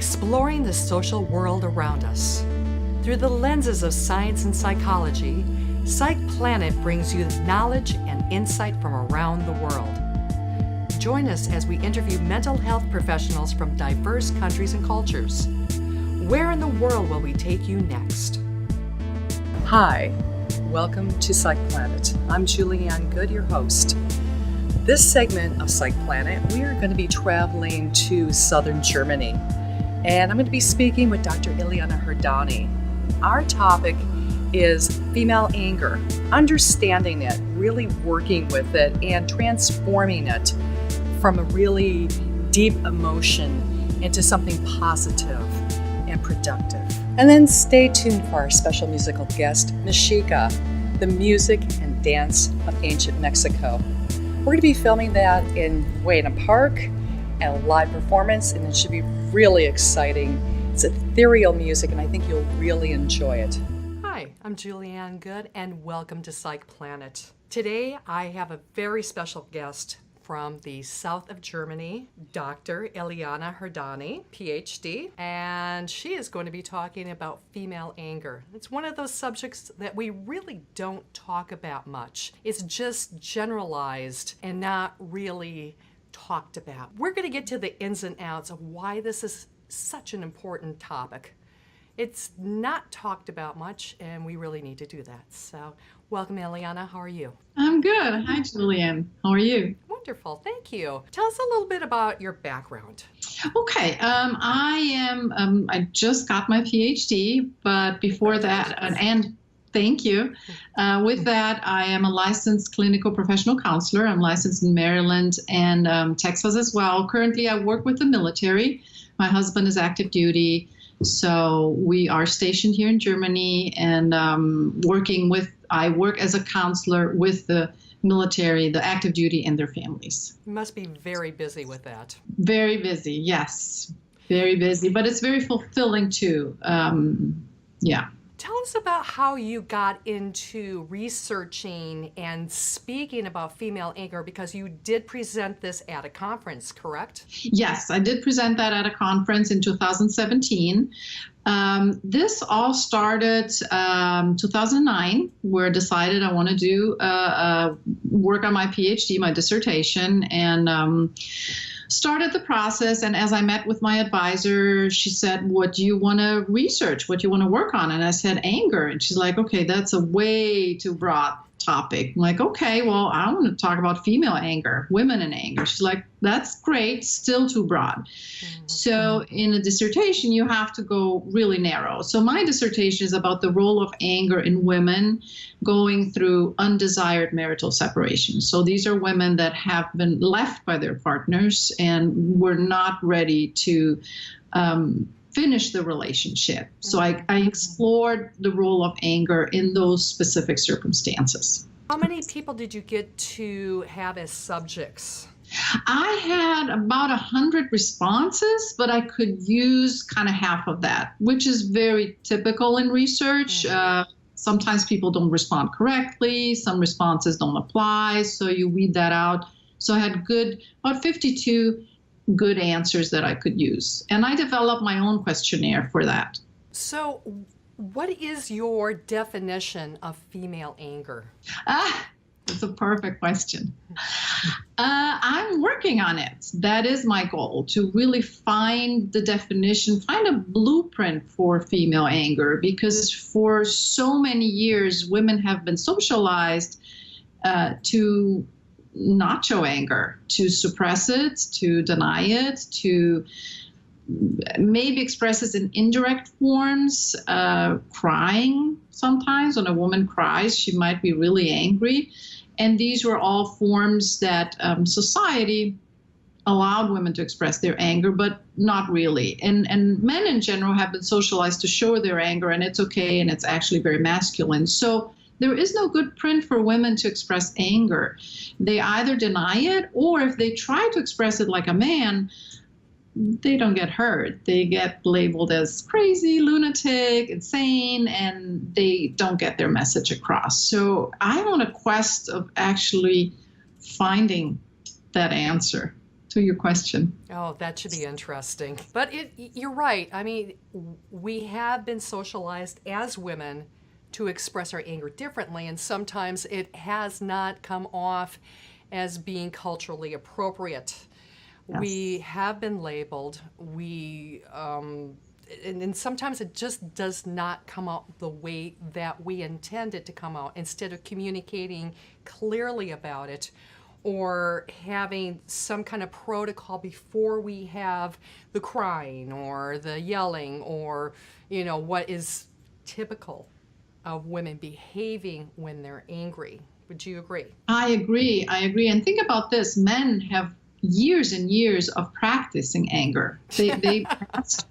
Exploring the social world around us. Through the lenses of science and psychology, Psych Planet brings you knowledge and insight from around the world. Join us as we interview mental health professionals from diverse countries and cultures. Where in the world will we take you next? Hi, welcome to Psych Planet. I'm Julianne Good, your host. This segment of Psych Planet, we are going to be traveling to southern Germany. And I'm going to be speaking with Dr. Eliane Herdani. Our topic is female anger, understanding it, really working with it, and transforming it from a really deep emotion into something positive and productive. And then stay tuned for our special musical guest, MEXIKA, the music and dance of ancient Mexico. We're going to be filming that in Wayne Park, and a live performance, and it should be really exciting. It's ethereal music, and I think you'll really enjoy it. Hi, I'm Julianne Good, and welcome to Psych Planet. Today, I have a very special guest from the south of Germany, Dr. Eliane Herdani, PhD, and she is going to be talking about female anger. It's one of those subjects that we really don't talk about much. It's just generalized and not really talked about. We're going to get to the ins and outs of why this is such an important topic. It's not talked about much, and we really need to do that. So, welcome, Eliane. How are you? I'm good. Hi, Julianne. How are you? Wonderful. Thank you. Tell us a little bit about your background. Okay. I just got my PhD, but before that, and thank you. With that, I am a licensed clinical professional counselor. I'm licensed in Maryland and Texas as well. Currently, I work with the military. My husband is active duty, so we are stationed here in Germany and I work as a counselor with the military, the active duty, and their families. You must be very busy with that. Very busy, yes. Very busy, but it's very fulfilling too. Yeah. Tell us about how you got into researching and speaking about female anger, because you did present this at a conference, correct? Yes, I did present that at a conference in 2017. This all started 2009, where I decided I want to do work on my PhD, my dissertation, and started the process. And as I met with my advisor, she said, what do you want to research? What do you want to work on? And I said, anger. And she's like, okay, that's a way too broad topic. I'm like, okay, well, I want to talk about female anger, women in anger. She's like, that's great, still too broad. Mm-hmm. So in a dissertation, you have to go really narrow. So my dissertation is about the role of anger in women going through undesired marital separation. So these are women that have been left by their partners and were not ready to finish the relationship. So I explored the role of anger in those specific circumstances. How many people did you get to have as subjects? I had about 100 responses, but I could use kind of half of that, which is very typical in research. Sometimes people don't respond correctly. Some responses don't apply, so you weed that out. So I had about 52 good answers that I could use. And I developed my own questionnaire for that. So what is your definition of female anger? That's a perfect question. I'm working on it. That is my goal, to really find the definition, find a blueprint for female anger, because for so many years, women have been socialized to not show anger, to suppress it, to deny it, to maybe express it in indirect forms, crying sometimes. When a woman cries, she might be really angry. And these were all forms that society allowed women to express their anger, but not really. And men in general have been socialized to show their anger, and it's okay, and it's actually very masculine. So there is no good print for women to express anger. They either deny it, or if they try to express it like a man, they don't get heard. They get labeled as crazy, lunatic, insane, and they don't get their message across. So I'm on a quest of actually finding that answer to your question. Oh, that should be interesting. But you're right. I mean, we have been socialized as women to express our anger differently, and sometimes it has not come off as being culturally appropriate. Yes. We have been labeled. And sometimes it just does not come out the way that we intend it to come out. Instead of communicating clearly about it, or having some kind of protocol before we have the crying or the yelling, or what is typical of women behaving when they're angry. Would you agree? I agree. And think about this. Men have years and years of practicing anger. They practice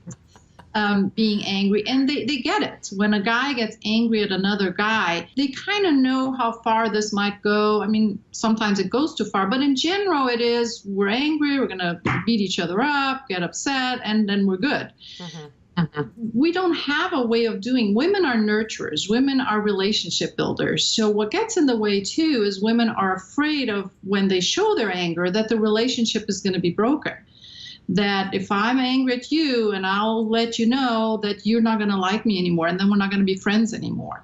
being angry, and they get it. When a guy gets angry at another guy, they kind of know how far this might go. I mean, sometimes it goes too far, but in general it is, we're angry, we're going to beat each other up, get upset, and then we're good. Mm-hmm. We don't have a way of doing. Women are nurturers. Women are relationship builders. So what gets in the way too is women are afraid of, when they show their anger, that the relationship is going to be broken. That if I'm angry at you, and I'll let you know that you're not going to like me anymore, and then we're not going to be friends anymore.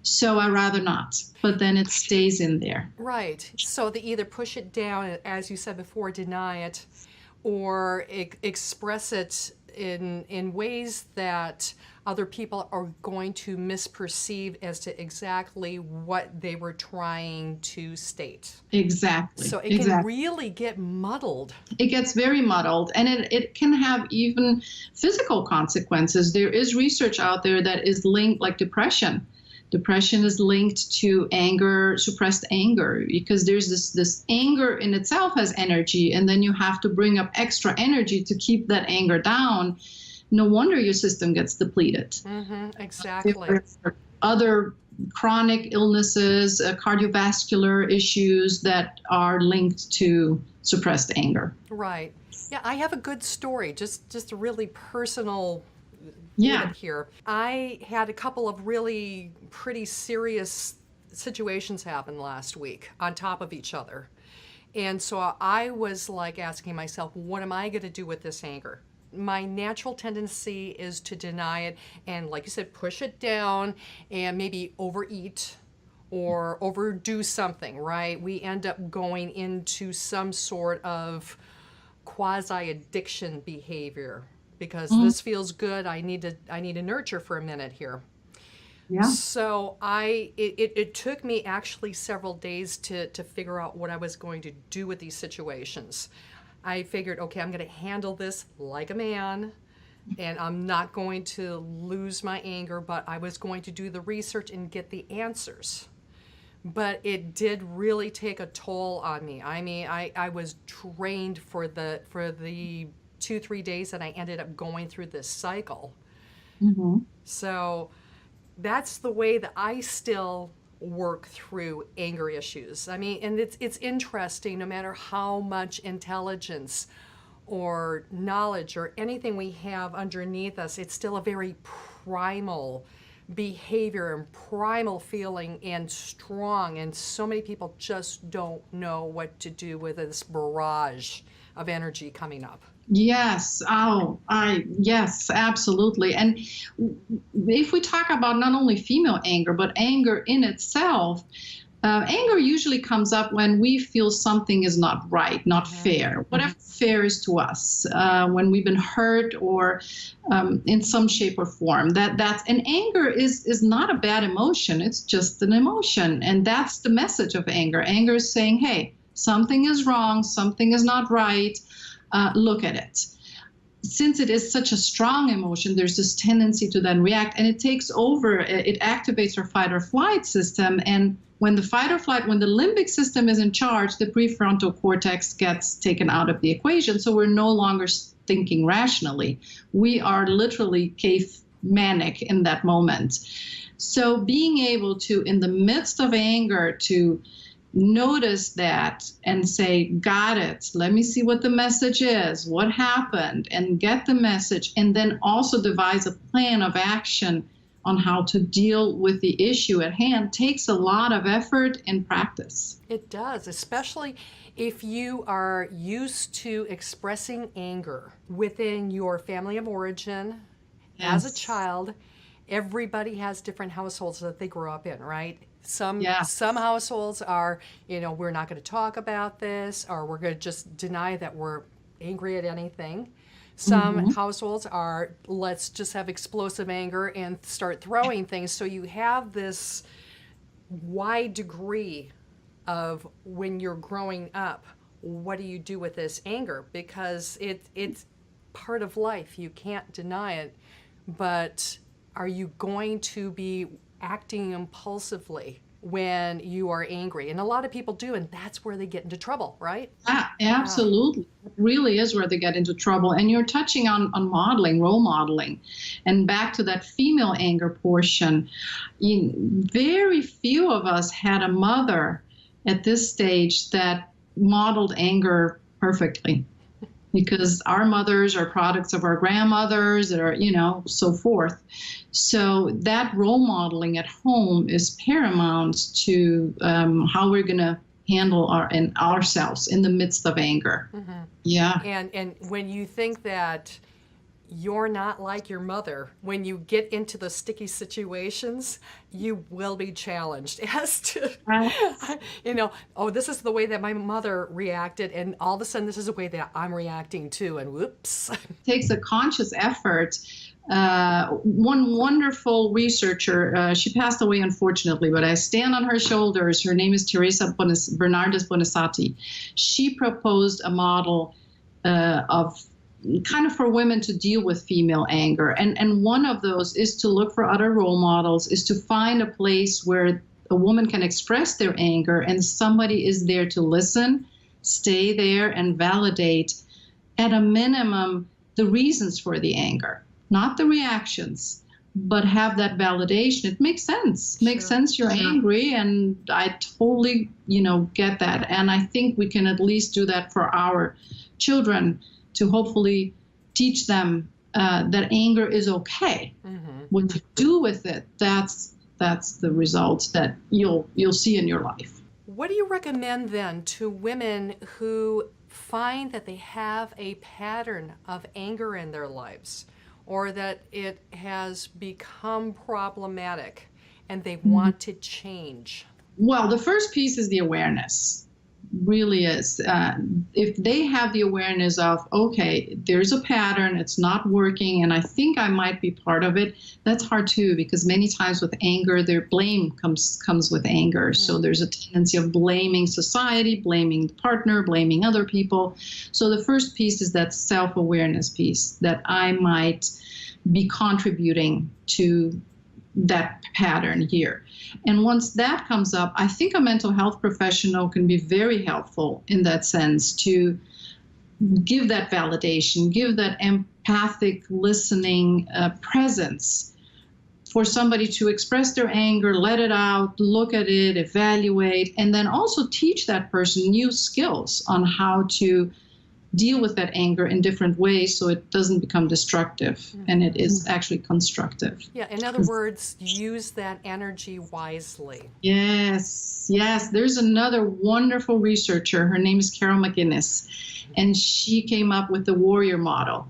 So I'd rather not. But then it stays in there. Right. So they either push it down, as you said before, deny it, or express it in ways that other people are going to misperceive as to exactly what they were trying to state. Exactly. So it can really get muddled. It gets very muddled, and it can have even physical consequences. There is research out there that is linked, like depression. Depression is linked to anger, suppressed anger, because there's this anger in itself has energy, and then you have to bring up extra energy to keep that anger down. No wonder your system gets depleted. Mm-hmm, exactly. Other chronic illnesses, cardiovascular issues that are linked to suppressed anger. Right. Yeah, I have a good story, just a really personal here. I had a couple of really pretty serious situations happen last week on top of each other. And so I was like asking myself, what am I going to do with this anger? My natural tendency is to deny it and, like you said, push it down and maybe overeat or overdo something, right? We end up going into some sort of quasi-addiction behavior. Because this feels good, I need to nurture for a minute here. Yeah. So it took me actually several days to figure out what I was going to do with these situations. I figured, okay, I'm going to handle this like a man, and I'm not going to lose my anger, but I was going to do the research and get the answers. But it did really take a toll on me. I mean, I was drained for the 2-3 days that I ended up going through this cycle. Mm-hmm. So that's the way that I still work through anger issues. I mean, and it's interesting, no matter how much intelligence or knowledge or anything we have underneath us, it's still a very primal behavior and primal feeling and strong. And so many people just don't know what to do with this barrage of energy coming up. Yes. Yes, absolutely. And if we talk about not only female anger, but anger in itself, anger usually comes up when we feel something is not right, not fair, whatever fair is to us, when we've been hurt or in some shape or form. And anger is not a bad emotion. It's just an emotion. And that's the message of anger. Anger is saying, hey, something is wrong, something is not right. Look at it. Since it is such a strong emotion, there's this tendency to then react, and it takes over. It activates our fight or flight system. And when the limbic system is in charge, the prefrontal cortex gets taken out of the equation. So we're no longer thinking rationally. We are literally manic in that moment. So being able to, in the midst of anger, to notice that and say, got it, let me see what the message is, what happened, and get the message, and then also devise a plan of action on how to deal with the issue at hand takes a lot of effort and practice. It does, especially if you are used to expressing anger within your family of origin. As a Yes. child, everybody has different households that they grow up in, right? Some Yes. households are, we're not going to talk about this, or we're going to just deny that we're angry at anything. Some households are, let's just have explosive anger and start throwing things. So you have this wide degree of, when you're growing up, what do you do with this anger? Because it's part of life. You can't deny it. But are you going to be acting impulsively when you are angry? And a lot of people do, and that's where they get into trouble, right? Yeah, absolutely. It really is where they get into trouble. And you're touching on modeling, role modeling. And back to that female anger portion, very few of us had a mother at this stage that modeled anger perfectly. Because our mothers are products of our grandmothers, or, so forth. So that role modeling at home is paramount to how we're going to handle ourselves in the midst of anger. Yeah. And when you think that you're not like your mother, when you get into the sticky situations, you will be challenged as to, this is the way that my mother reacted, and all of a sudden this is the way that I'm reacting too, and whoops. It takes a conscious effort. One wonderful researcher, she passed away unfortunately, but I stand on her shoulders. Her name is Teresa Bernardes Bonesati. She proposed a model of kind of for women to deal with female anger. And one of those is to look for other role models, is to find a place where a woman can express their anger and somebody is there to listen, stay there, and validate, at a minimum, the reasons for the anger, not the reactions, but have that validation. It makes sense. Makes sense you're angry, and I totally, get that. And I think we can at least do that for our children, to hopefully teach them that anger is okay. What you do with it, that's the results that you'll see in your life. What do you recommend then to women who find that they have a pattern of anger in their lives, or that it has become problematic and they want to change? Well, the first piece is the awareness. Really is. If they have the awareness of, okay, there's a pattern, it's not working, and I think I might be part of it, that's hard too, because many times with anger, their blame comes with anger. So there's a tendency of blaming society, blaming the partner, blaming other people. So the first piece is that self-awareness piece, that I might be contributing to that pattern here. And once that comes up, I think a mental health professional can be very helpful in that sense, to give that validation, give that empathic listening presence for somebody to express their anger, let it out, look at it, evaluate, and then also teach that person new skills on how to deal with that anger in different ways so it doesn't become destructive and it is actually constructive. Yeah, in other words, use that energy wisely. Yes. There's another wonderful researcher. Her name is Carol McInnes, and she came up with the warrior model.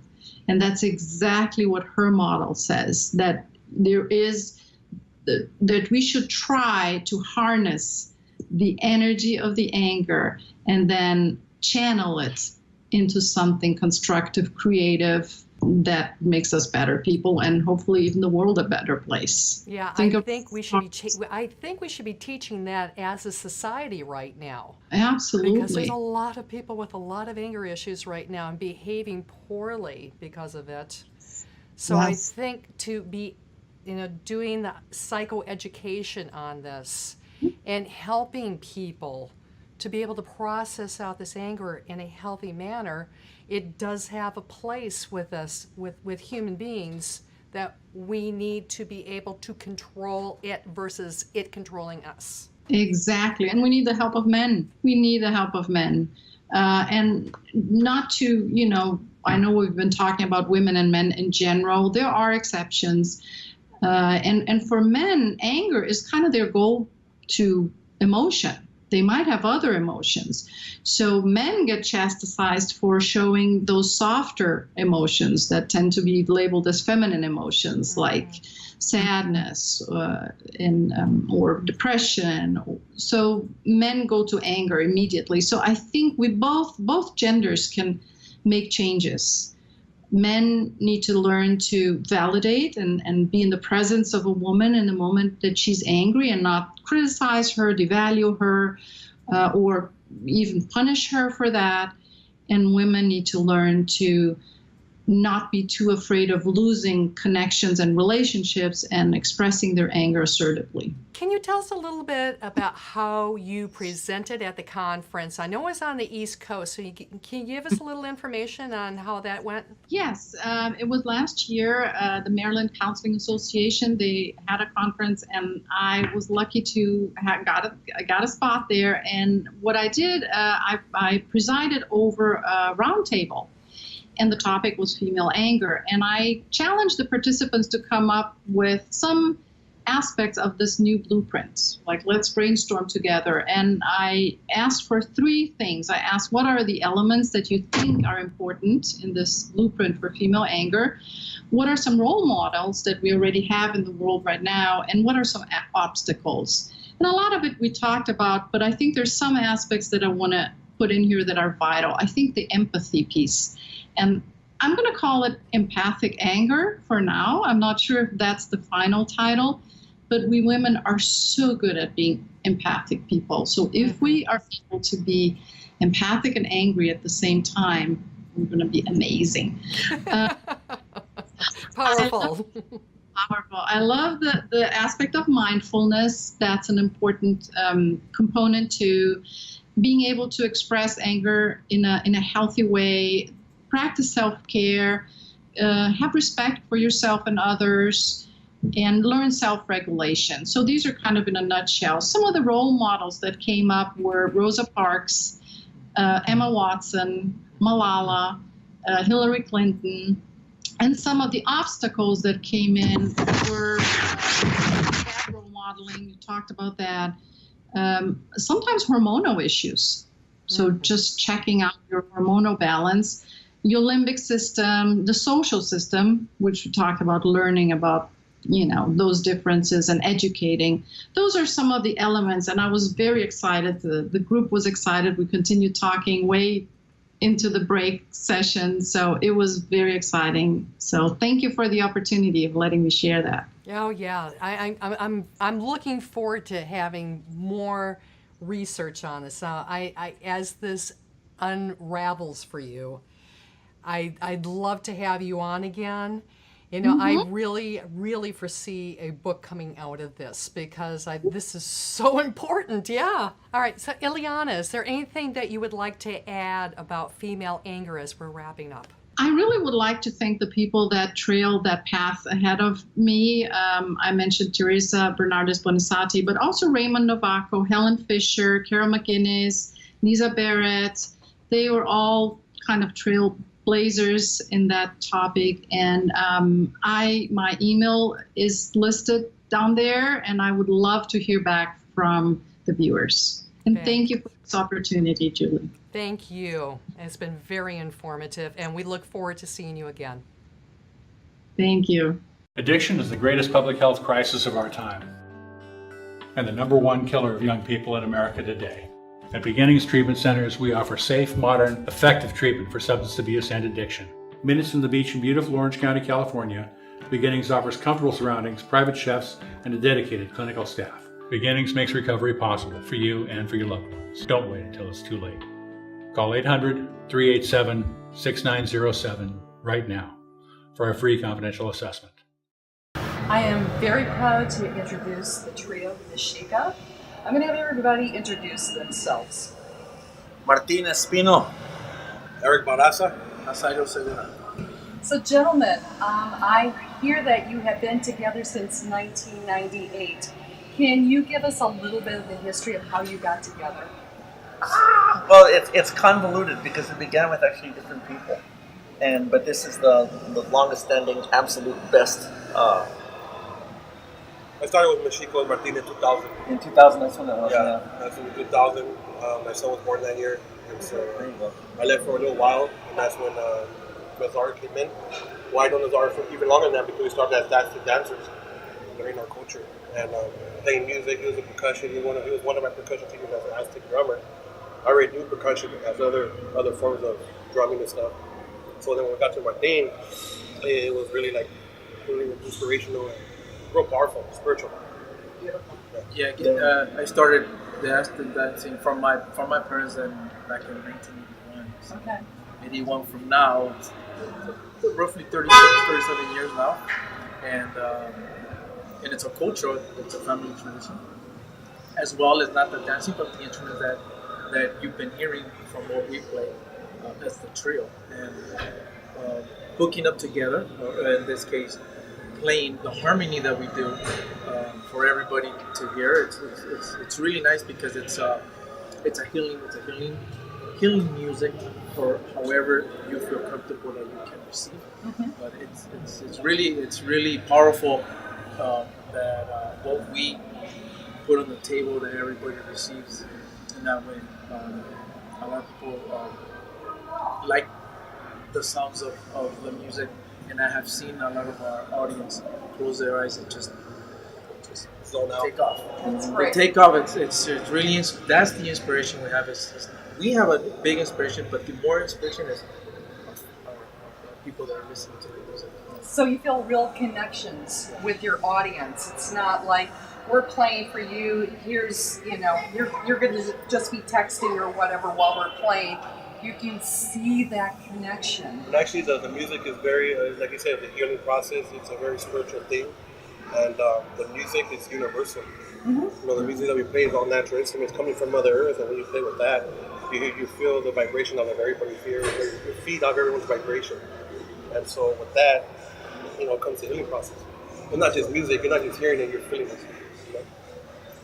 And that's exactly what her model says, that that we should try to harness the energy of the anger and then channel it into something constructive, creative, that makes us better people and hopefully even the world a better place. Yeah, I think we should be teaching that as a society right now. Absolutely. Because there's a lot of people with a lot of anger issues right now and behaving poorly because of it. So I think to be, doing the psychoeducation on this and helping people to be able to process out this anger in a healthy manner, it does have a place with us, with human beings, that we need to be able to control it versus it controlling us. Exactly. And we need the help of men. And not to, I know we've been talking about women and men in general. There are exceptions. And for men, anger is kind of their go-to emotion. They might have other emotions. So men get chastised for showing those softer emotions that tend to be labeled as feminine emotions, like sadness or depression. So men go to anger immediately. So I think we both genders can make changes. Men need to learn to validate and be in the presence of a woman in the moment that she's angry and not criticize her, devalue her, or even punish her for that. And women need to learn to not be too afraid of losing connections and relationships and expressing their anger assertively. Can you tell us a little bit about how you presented at the conference? I know it was on the East Coast, so can you give us a little information on how that went? Yes, it was last year, the Maryland Counseling Association, they had a conference, and I was lucky to got a spot there. And what I did, I presided over a roundtable, and the topic was female anger. And I challenged the participants to come up with some aspects of this new blueprint. Like, let's brainstorm together. And I asked for 3 things. I asked, what are the elements that you think are important in this blueprint for female anger? What are some role models that we already have in the world right now? And what are some obstacles? And a lot of it we talked about, but I think there's some aspects that I want to put in here that are vital. I think the empathy piece. And I'm going to call it empathic anger for now. I'm not sure if that's the final title, but we women are so good at being empathic people. So if we are able to be empathic and angry at the same time, we're going to be amazing. Powerful. Powerful. I love the aspect of mindfulness. That's an important component to being able to express anger in a healthy way. Practice self-care, have respect for yourself and others, and learn self-regulation. So these are kind of in a nutshell. Some of the role models that came up were Rosa Parks, Emma Watson, Malala, Hillary Clinton, and some of the obstacles that came in were bad role modeling. You talked about that. Sometimes hormonal issues. So just checking out your hormonal balance. Your limbic system, the social system, which we talk about, learning about, those differences and educating. Those are some of the elements, and I was very excited. The group was excited. We continued talking way into the break session, so it was very exciting. So thank you for the opportunity of letting me share that. Oh yeah, I'm looking forward to having more research on this. I as this unravels for you, I'd love to have you on again. I really, really foresee a book coming out of this because this is so important. Yeah. All right. So, Eliane, is there anything that you would like to add about female anger as we're wrapping up? I really would like to thank the people that trailed that path ahead of me. I mentioned Teresa Bernardes Bonissati, but also Raymond Novaco, Helen Fisher, Carol McGinnis, Nisa Barrett. They were all kind of trailblazers in that topic. And my email is listed down there, and I would love to hear back from the viewers. And thank you for this opportunity, Julie. Thank you. It's been very informative, and we look forward to seeing you again. Thank you. Addiction is the greatest public health crisis of our time and the #1 killer of young people in America today. At Beginnings Treatment Centers, we offer safe, modern, effective treatment for substance abuse and addiction. Minutes from the beach in beautiful Orange County, California, Beginnings offers comfortable surroundings, private chefs, and a dedicated clinical staff. Beginnings makes recovery possible for you and for your loved ones. Don't wait until it's too late. Call 800-387-6907 right now for a free confidential assessment. I am very proud to introduce the trio MEXIKA. I'm going to have everybody introduce themselves. Martin Espino. Eric Barraza. Asayo Segura. So gentlemen, I hear that you have been together since 1998. Can you give us a little bit of the history of how you got together? Well, it's convoluted because it began with actually different people, but this is the longest standing, absolute best I started with MEXIKA and Martin in 2000. In 2000, that's when it was. Yeah, that's in 2000. My son was born that year, and so There you go. I left for a little while, and that's when Nazar came in. Well, I know Nazar for even longer than that because we started as dancers, learning our culture and playing music. He was a percussion. He was one of my percussion teachers as an Aztec drummer. I already knew percussion as other forms of drumming and stuff. So then when we got to Martin, it was really like really inspirational and real powerful, spiritual. Yeah, I started the Aztec dancing from my parents back in 1981. So Okay. 81 from now, it's roughly 37 years now, and it's a culture, it's a family tradition, as well as not the dancing, but the instruments that you've been hearing from what we play as the trio, and hooking up together, in this case, playing the harmony that we do for everybody to hear. It's really nice because it's a healing music for however you feel comfortable that you can receive. Mm-hmm. But it's really powerful that what we put on the table that everybody receives in that way. A lot of people like the sounds of the music, and I have seen a lot of our audience close their eyes and just Zone out. take off. That's The great. take off. It's really that's the inspiration we have. We have a big inspiration, but the more inspiration is people that are listening to the music. So you feel real connections with your audience. It's not like we're playing for you. Here's, you're going to just be texting or whatever while we're playing. You can see that connection. And actually, the music is very, like you said, the healing process. It's a very spiritual thing, and the music is universal. Mm-hmm. The music that we play is all natural instruments coming from Mother Earth, and when you play with that, you feel the vibration of everybody's ear. You feed off everyone's vibration, and so with that, comes the healing process. It's not just music. You're not just hearing it. You're feeling it.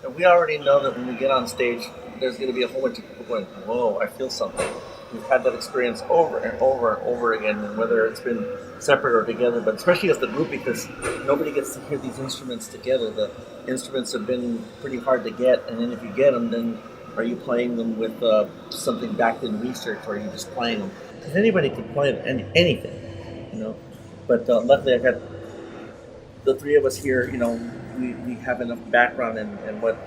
And we already know that when we get on stage, there's going to be a whole bunch of people going, "Whoa, I feel something." We've had that experience over and over and over again, and whether it's been separate or together, but especially as the group, because nobody gets to hear these instruments together. The instruments have been pretty hard to get, and then if you get them, then are you playing them with something backed in research, or are you just playing them? Because anybody can play anything, But luckily, I got the three of us here. We have enough background in what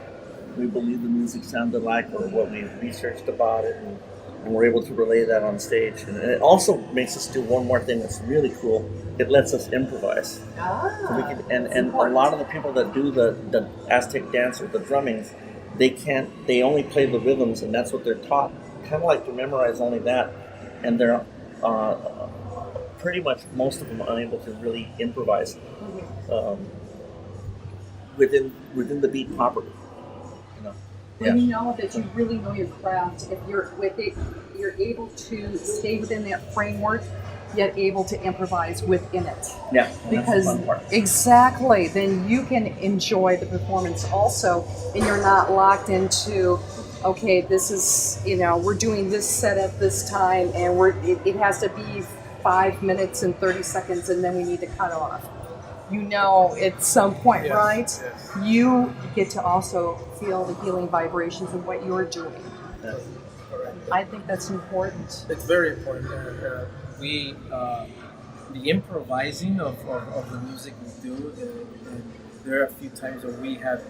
we believe the music sounded like, or what we researched about it, and we're able to relay that on stage. And it also makes us do one more thing that's really cool. It lets us improvise. So we can, and a lot of the people that do the Aztec dance or the drummings, they only play the rhythms, and that's what they're taught. Kind of like to memorize only that, and they're pretty much most of them unable to really improvise within the beat properly. When you know that you really know your craft, if you're with it, you're able to stay within that framework, yet able to improvise within it. Yeah, Because that's the fun part. exactly, then you can enjoy the performance also, and you're not locked into, okay, this is, we're doing this set at this time, and it has to be 5 minutes and 30 seconds, and then we need to cut off. At some point, Yes, right? yes. You get to also feel the healing vibrations of what you're doing. Yeah. I think that's important. It's very important. The improvising of the music we do, and there are a few times where we have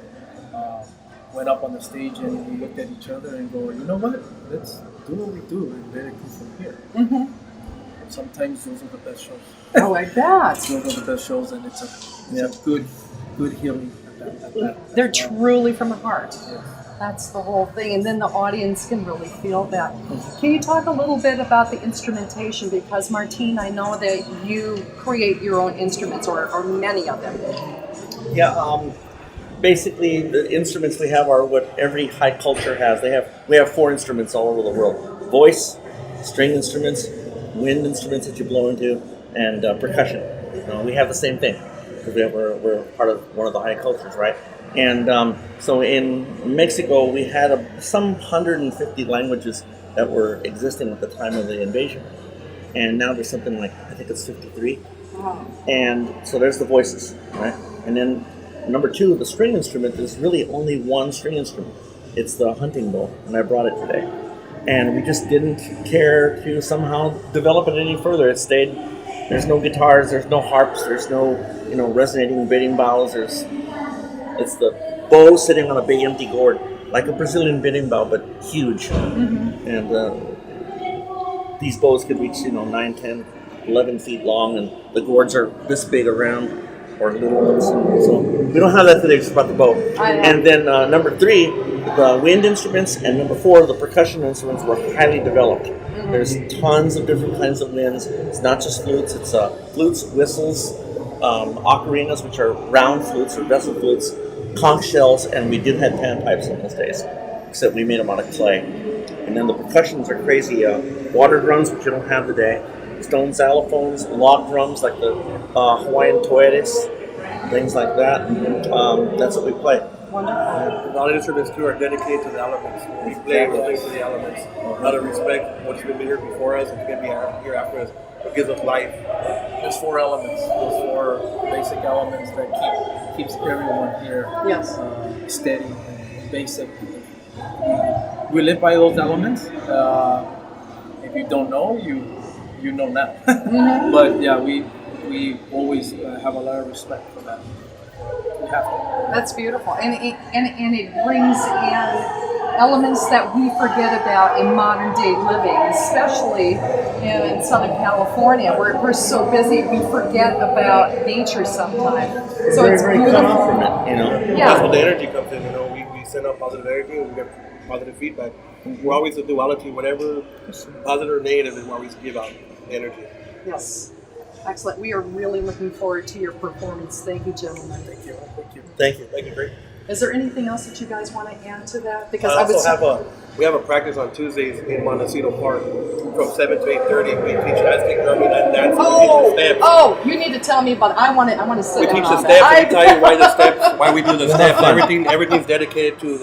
went up on the stage and we looked at each other and go, you know what, let's do what we do and let it come from here. Mm-hmm. Sometimes those are the best shows. Oh, I bet. Those are the best shows, and it's a good healing at that. They're truly from the heart. Yes. That's the whole thing. And then the audience can really feel that. Can you talk a little bit about the instrumentation? Because, Martine, I know that you create your own instruments, or many of them. Yeah, basically the instruments we have are what every high culture has. We have 4 instruments all over the world: voice, string instruments, wind instruments that you blow into, and percussion. We have the same thing because we're part of one of the high cultures, right? And so in Mexico, we had some 150 languages that were existing at the time of the invasion, and now there's something like, I think it's 53. Wow. And so there's the voices, right? And then number two, the string instrument is really only one string instrument. It's the hunting bow, and I brought it today. And we just didn't care to somehow develop it any further. It stayed. There's no guitars, there's no harps, there's no resonating bidding bows. It's the bow sitting on a big empty gourd, like a Brazilian bidding bow, but huge. Mm-hmm. And these bows could reach 9, 10, 11 feet long, and the gourds are this big around, or little ones. So we don't have that today, just about the bow. And then number three, the wind instruments, and number four, the percussion instruments were highly developed. Mm-hmm. There's tons of different kinds of winds. It's not just flutes, it's flutes, whistles, ocarinas, which are round flutes or vessel flutes, conch shells, and we did have panpipes in those days, except we made them out of clay. And then the percussions are crazy. Water drums, which you don't have today, stone xylophones, log drums like the Hawaiian toeres, things like that. That's what we play. Wonderful. All the instruments too are dedicated to the elements. We play everything to the elements out of respect. What's been here before us and going to be here after us. What gives us life. There's 4 elements. There's 4 basic elements that keeps everyone here steady and basic. We live by those elements. If you don't know, you know now. Mm-hmm. But yeah, we always have a lot of respect for that. We have to. That's beautiful, and it brings in elements that we forget about in modern day living, especially in Southern California, where we're so busy we forget about nature sometimes. So We're it's very beautiful. cut off from it, Yeah. That's where the energy comes in. We send out positive energy and we get positive feedback. We're always a duality. Whatever positive or negative is what we give out energy. Yes. Excellent. We are really looking forward to your performance. Thank you, gentlemen. Thank you. Thank you. Thank you, great. Is there anything else that you guys want to add to that? Because I also we have a practice on Tuesdays in Montecito Park from 7 to 8:30. We teach Aztec drumming and dancing. We teach the steps. You need to tell me about it. I want to sit We down teach on the steps. that. We tell you why we do the steps. Everything's dedicated to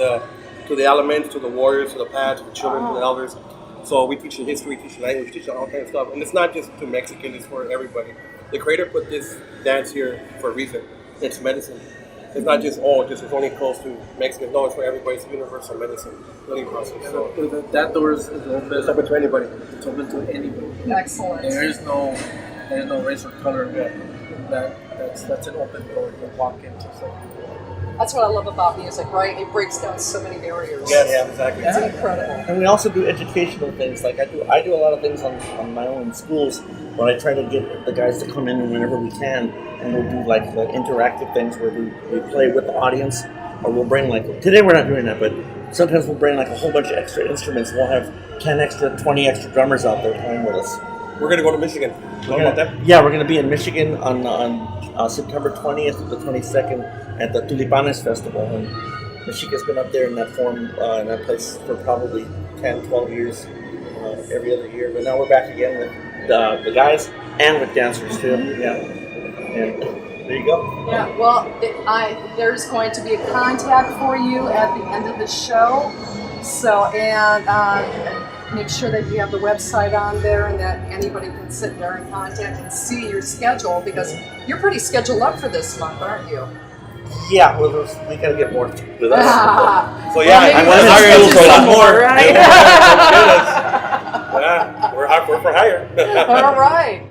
the elements, to the warriors, to the past, to the children, to the elders. So we teach the history, teach the language, teach all kinds of stuff. And it's not just to Mexicans, it's for everybody. The Creator put this dance here for a reason. It's medicine. It's not just, it's only close to Mexicans. No, it's for everybody. It's universal medicine, healing process. So That door is open. it's open to anybody. It's open to anybody. Excellent. There is no race or color. That's an open door to walk into. So. That's what I love about music, right? It breaks down so many barriers. Yeah, exactly. It's incredible. And we also do educational things. Like I do a lot of things on my own in schools, but I try to get the guys to come in whenever we can, and we'll do like interactive things where we play with the audience, or we'll bring today we're not doing that, but sometimes we'll bring a whole bunch of extra instruments. We'll have 10 extra, 20 extra drummers out there playing with us. We're going to go to Michigan. Know about that? Yeah, we're going to be in Michigan on September 20th to the 22nd at the Tulipanes Festival. And Mexica's been up there in that form, in that place for probably 10, 12 years, every other year. But now we're back again with the guys and with dancers too. Yeah. And there you go. Yeah, well, there's going to be a contact for you at the end of the show. So, make sure that you have the website on there and that anybody can sit there and contact and see your schedule, because you're pretty scheduled up for this month, aren't you? Yeah, well, we got to get more with us. So yeah, I want to hire you for a lot more. Right? Yeah, we're for hire. All right.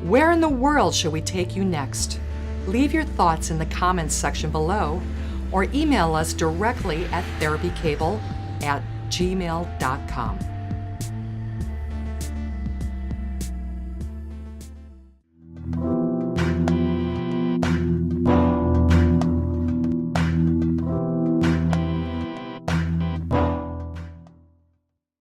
Where in the world should we take you next? Leave your thoughts in the comments section below or email us directly at therapycable@gmail.com.